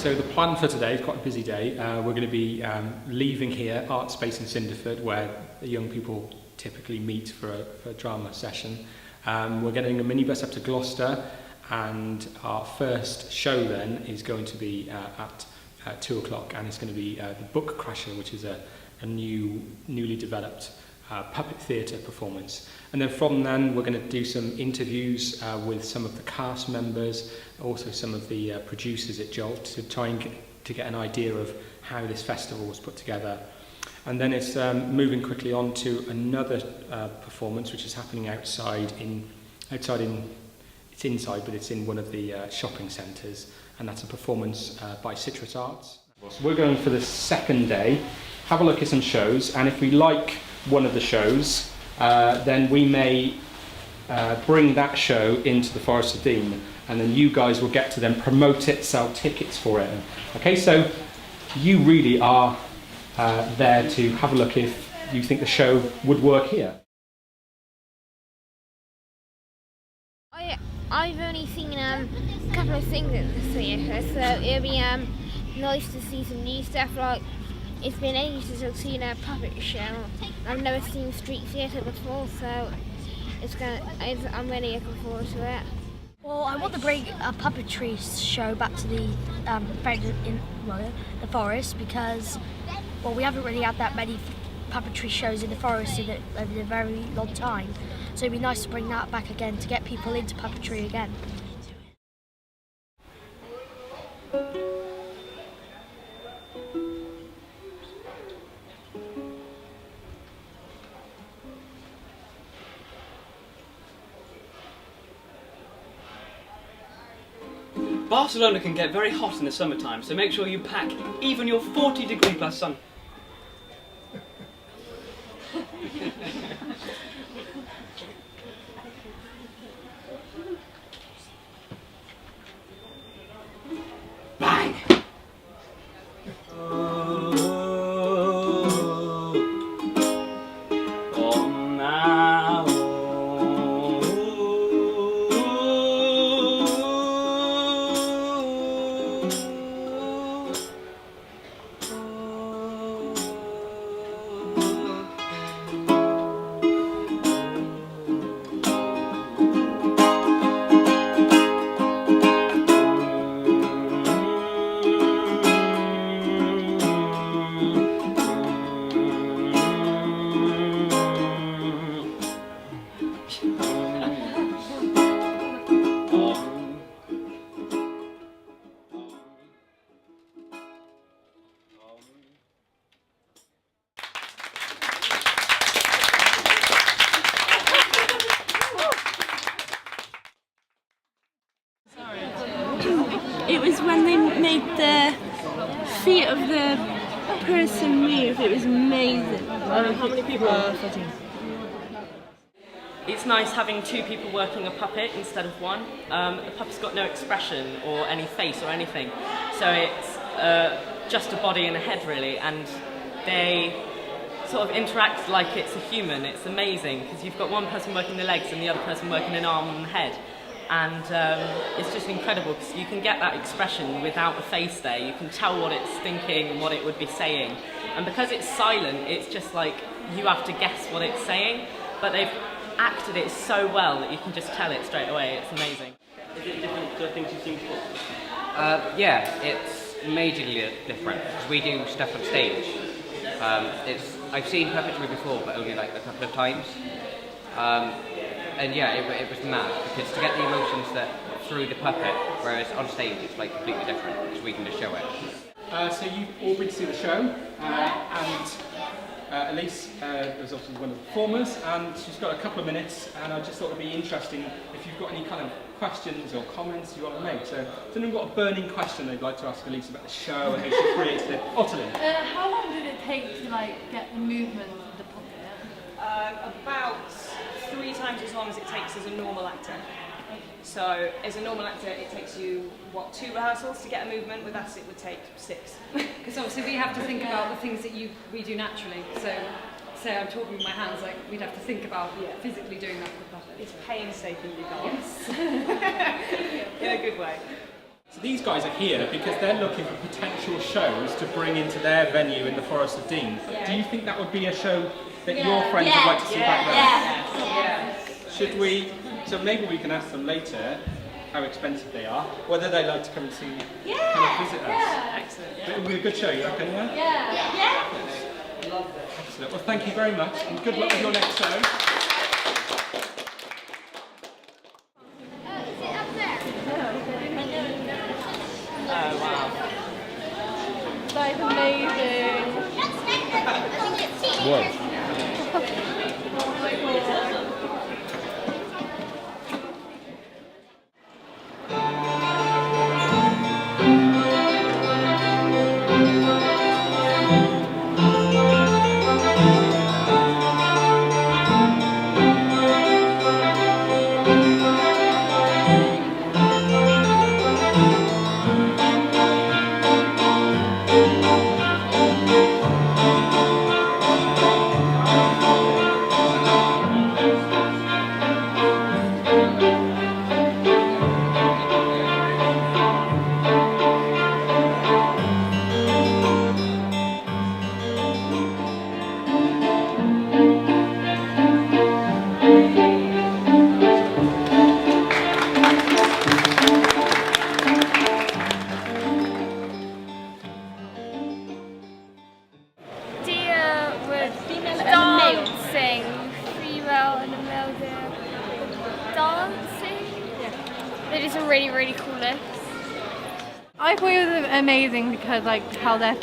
So the plan for today is quite a busy day. We're going to be leaving here, Art Space in Cinderford, where the young people typically meet for a drama session. We're getting a minibus up to Gloucester, and our first show then is going to be at 2 o'clock, and it's going to be the Book Crasher, which is a newly developed puppet theatre performance. And then from then we're going to do some interviews with some of the cast members, also some of the producers at Jolt, to try and get an idea of how this festival was put together. And then it's moving quickly on to another performance which is happening outside, it's inside, but it's in one of the shopping centres, and that's a performance by Citrus Arts. So we're going for the second day, have a look at some shows, and if we like one of the shows, then we may bring that show into the Forest of Dean, and then you guys will get to then promote it, sell tickets for it. Okay, so you really are there to have a look if you think the show would work here. I've only seen a couple of things at the theatre, so it'll be nice to see some new stuff. Like, it's been ages since I've seen a puppet show. I've never seen street theatre before, so I'm really looking forward to it. Well, I want to bring a puppetry show back to the forest, because we haven't really had that many puppetry shows in the forest over a very long time. So it'd be nice to bring that back again to get people into puppetry again. Barcelona can get very hot in the summertime, so make sure you pack even your 40-degree plus sun. Bang! It was when they made the feet of the person move. It was amazing. How many people? 13. It's nice having two people working a puppet instead of one. The puppet's got no expression or any face or anything, so it's just a body and a head really, and they sort of interact like it's a human. It's amazing because you've got one person working the legs and the other person working an arm and head. And it's just incredible because you can get that expression without a face there. You can tell what it's thinking and what it would be saying. And because it's silent, it's just like you have to guess what it's saying. But they've acted it so well that you can just tell it straight away. It's amazing. Is it different to things you've seen before? Yeah, it's majorly different because we do stuff on stage. I've seen puppetry before, but only like a couple of times. And yeah, it was mad, because to get the emotions through the puppet, whereas on stage it's like completely different, because we can just show it. So you've all been to see the show, and Elise was obviously one of the performers, and she's got a couple of minutes, and I just thought it would be interesting if you've got any kind of questions or comments you want to make. So has anyone got a burning question they'd like to ask Elise about the show and how she created it? Otterlin. How long did it take to get the movement of the puppet? About 3 times as long as it takes as a normal actor. So as a normal actor it takes you, 2 rehearsals to get a movement. With us it would take 6. Because obviously we have to think about the things that we do naturally. So say I'm talking with my hands, we'd have to think about physically doing that with the puppet. It's painstakingly done. Yes. In a good way. So these guys are here because they're looking for potential shows to bring into their venue in the Forest of Dean. Do you think that would be a show that your friends would like to see back there? Should we? So maybe we can ask them later how expensive they are, whether they like to come and see, kind of visit us. Excellent. It would be a good show, you reckon? Excellent. Well, thank you very much, and good luck with your next show. Oh wow. That is amazing. Whoa. They do some really, really cool lifts. I thought it was amazing because like how their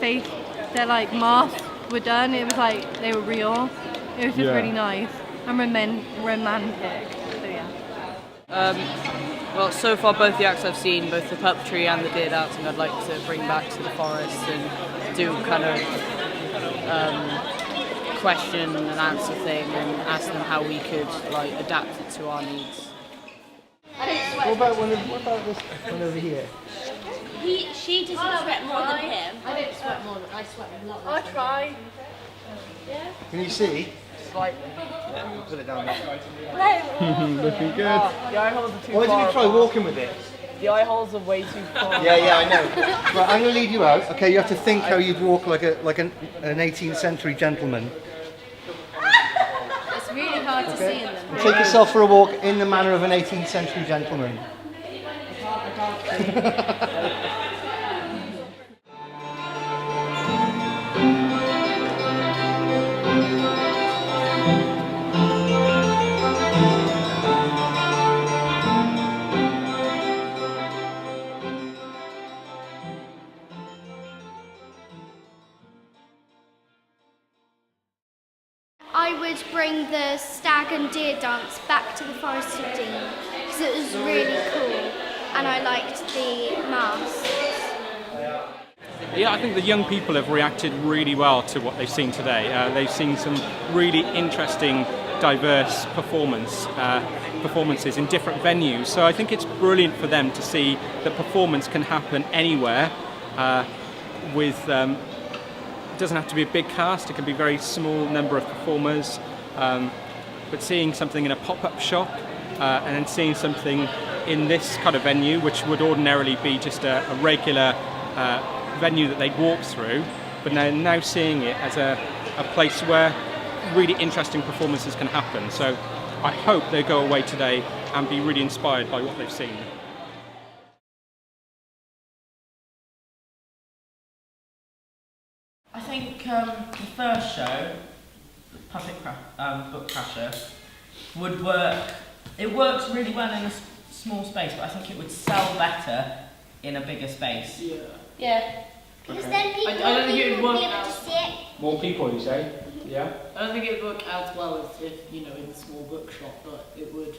like masks were done. It was like they were real. It was just really nice and romantic. So yeah. Well, so far both the acts I've seen, both the puppetry and the deer dancing, I'd like to bring back to the forest and do kind of question and answer thing and ask them how we could like adapt it to our needs. What about this one over here? She doesn't sweat more than him. I don't sweat more. I sweat a lot. I try. Can you see? Slightly. Yeah, put it down there. Looking good. The eye holes are too Why far did you try apart. walking with it? The eye holes are way too far. Yeah, I know. Right, I'm going to lead you out. Okay, you have to think how you'd walk like an 18th century gentleman. It's really hard to see in them. Take yourself for a walk in the manner of an 18th century gentleman. I would bring the stag and deer dance back to the Forest of Dean because it was really cool and I liked the masks. Yeah, I think the young people have reacted really well to what they've seen today. They've seen some really interesting, diverse performances in different venues. So I think it's brilliant for them to see that performance can happen anywhere it doesn't have to be a big cast, it can be a very small number of performers, but seeing something in a pop-up shop and then seeing something in this kind of venue, which would ordinarily be just a regular venue that they'd walk through, but now seeing it as a place where really interesting performances can happen. So I hope they go away today and be really inspired by what they've seen. I think the first show, Book Crusher, would work. It works really well in a small space, but I think it would sell better in a bigger space. Yeah. Because then people I don't think it would will be work able to sit. More people, you say? Yeah? I don't think it would work as well as if, in a small bookshop, but it would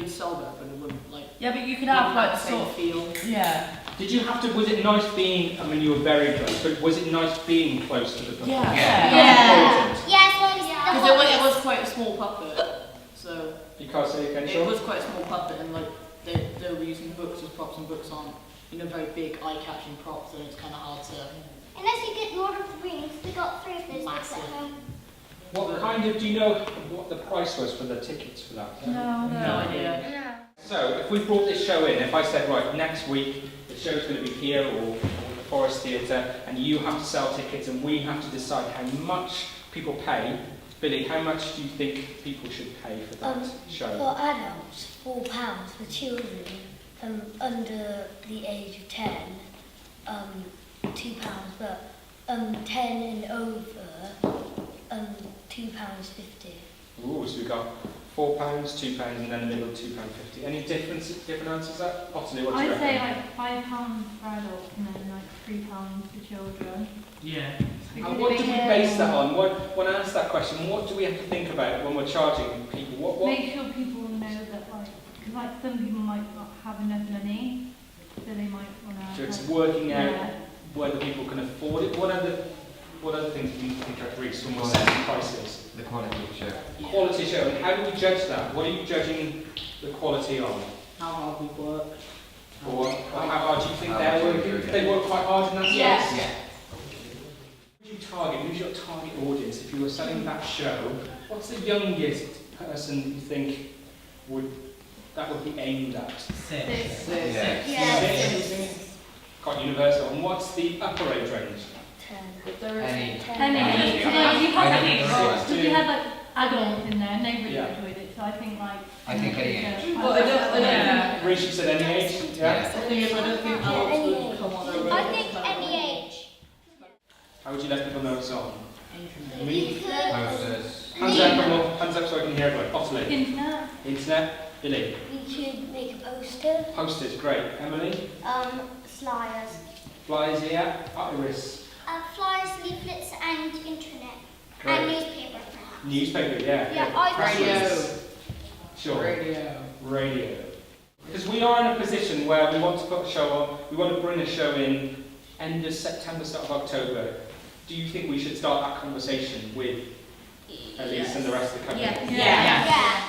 sell better, but it wouldn't like. Yeah, but you could have like the sort same of feel. Yeah. Did you have to, was it nice being, I mean you were very close, but was it nice being close to the performance? Yeah, as long as Because it was quite a small puppet, so. You can't say again, It was quite a small puppet, and like they were using books as props, and books aren't very big eye-catching props, and it's kind of hard to. Unless you get Lord of the Rings, we got 3 of those books at Massive. home. What kind of, do you know what the price was for the tickets for that? No. No idea. So if we brought this show in, if I said, right, next week the show's going to be here or the Forest Theatre, and you have to sell tickets and we have to decide how much people pay, Billy, how much do you think people should pay for that show? For adults, £4. For children under the age of 10, £2. But 10 and over, £2.50. Ooh, so we've got £4, £2, and then the middle £2.50. Any different answers there? Ottilie, what do you I'd say reckon? like £5 for adults and then like £3 for children. Yeah. And what do we base that on? When I ask that question, what do we have to think about when we're charging people? What? Make sure people know that because like some people might not have enough money, so they might want to. So it's working out whether people can afford it. What other things do you think are Reece when we're setting prices? The quality of the show. Quality show. And how do we judge that? What are you judging the quality on? How hard we work. Or how hard do you think they're working? They work quite hard in that sense? Yes. Yeah. Who do you target? Who's your target audience? If you were selling that show, what's the youngest person you think would be aimed at? Six. Six. Quite universal. And what's the upper age range? 10. Any. You had like adults in there and they really Yeah. enjoyed it, so I think like. I think any age. Well, I don't Reece, you said any age? Yeah. Yeah. I don't think adults would come on I think any age. How would you let people know it's on? Me? Posters. Hands up so I can hear everyone. Ottilie. Internet. Internet. Billy. We should make a poster. Posters, great. Emily. Flyers. Flyers, yeah. Iris. Flyers, leaflets, and internet. Great. And newspaper. Newspaper, yeah. Yeah, I Sure. Radio. Because we are in a position where we want to put a show on, we want to bring a show in end of September, start of October. Do you think we should start that conversation with Elise and the rest of the company? Yeah.